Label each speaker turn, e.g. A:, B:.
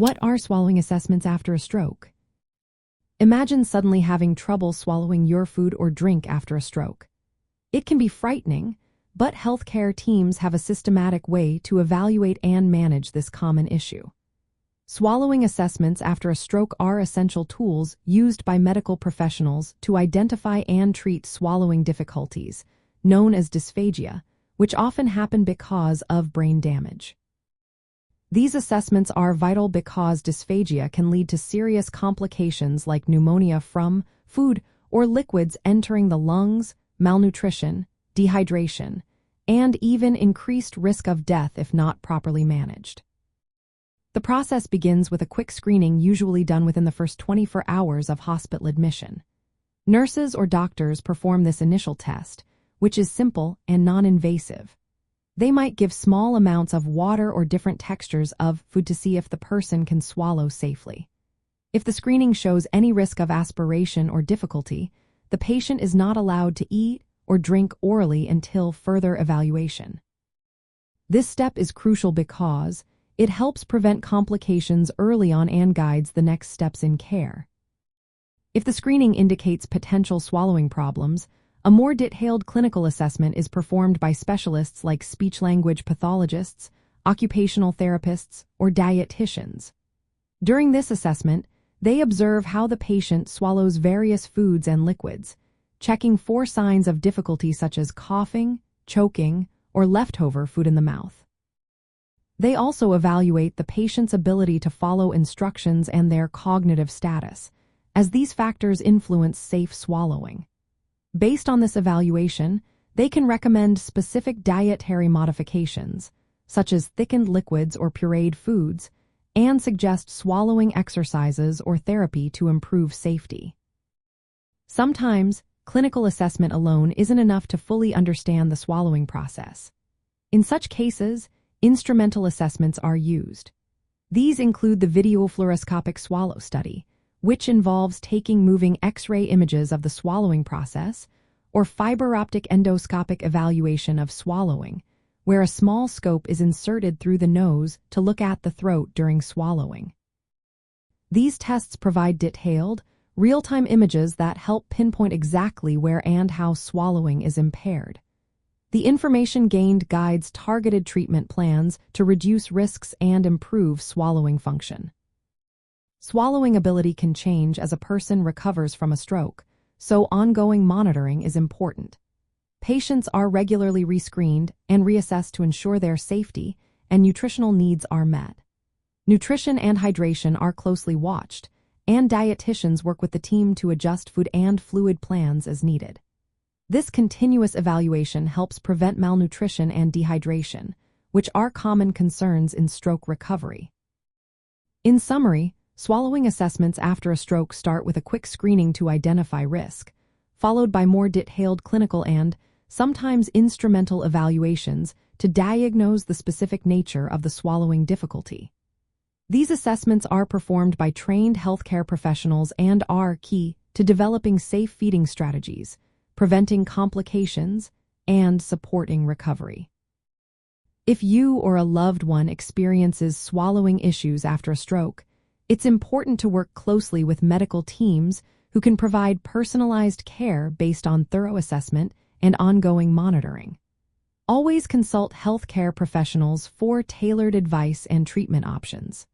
A: What are swallowing assessments after a stroke? Imagine suddenly having trouble swallowing your food or drink after a stroke. It can be frightening, but healthcare teams have a systematic way to evaluate and manage this common issue. Swallowing assessments after a stroke are essential tools used by medical professionals to identify and treat swallowing difficulties, known as dysphagia, which often happen because of brain damage. These assessments are vital because dysphagia can lead to serious complications like pneumonia from food or liquids entering the lungs, malnutrition, dehydration, and even increased risk of death if not properly managed. The process begins with a quick screening usually done within the first 24 hours of hospital admission. Nurses or doctors perform this initial test, which is simple and non-invasive. They might give small amounts of water or different textures of food to see if the person can swallow safely. If the screening shows any risk of aspiration or difficulty, the patient is not allowed to eat or drink orally until further evaluation. This step is crucial because it helps prevent complications early on and guides the next steps in care. If the screening indicates potential swallowing problems, a more detailed clinical assessment is performed by specialists like speech-language pathologists, occupational therapists, or dietitians. During this assessment, they observe how the patient swallows various foods and liquids, checking for signs of difficulty such as coughing, choking, or leftover food in the mouth. They also evaluate the patient's ability to follow instructions and their cognitive status, as these factors influence safe swallowing. Based on this evaluation, they can recommend specific dietary modifications, such as thickened liquids or pureed foods, and suggest swallowing exercises or therapy to improve safety. Sometimes, clinical assessment alone isn't enough to fully understand the swallowing process. In such cases, instrumental assessments are used. These include the videofluoroscopic swallow study, which involves taking moving X-ray images of the swallowing process, or fiberoptic endoscopic evaluation of swallowing, where a small scope is inserted through the nose to look at the throat during swallowing. These tests provide detailed, real-time images that help pinpoint exactly where and how swallowing is impaired. The information gained guides targeted treatment plans to reduce risks and improve swallowing function. Swallowing ability can change as a person recovers from a stroke, so ongoing monitoring is important. Patients are regularly rescreened and reassessed to ensure their safety and nutritional needs are met. Nutrition and hydration are closely watched, and dietitians work with the team to adjust food and fluid plans as needed. This continuous evaluation helps prevent malnutrition and dehydration, which are common concerns in stroke recovery. In summary, swallowing assessments after a stroke start with a quick screening to identify risk, followed by more detailed clinical and, sometimes instrumental evaluations to diagnose the specific nature of the swallowing difficulty. These assessments are performed by trained healthcare professionals and are key to developing safe feeding strategies, preventing complications, and supporting recovery. If you or a loved one experiences swallowing issues after a stroke, it's important to work closely with medical teams who can provide personalized care based on thorough assessment and ongoing monitoring. Always consult healthcare professionals for tailored advice and treatment options.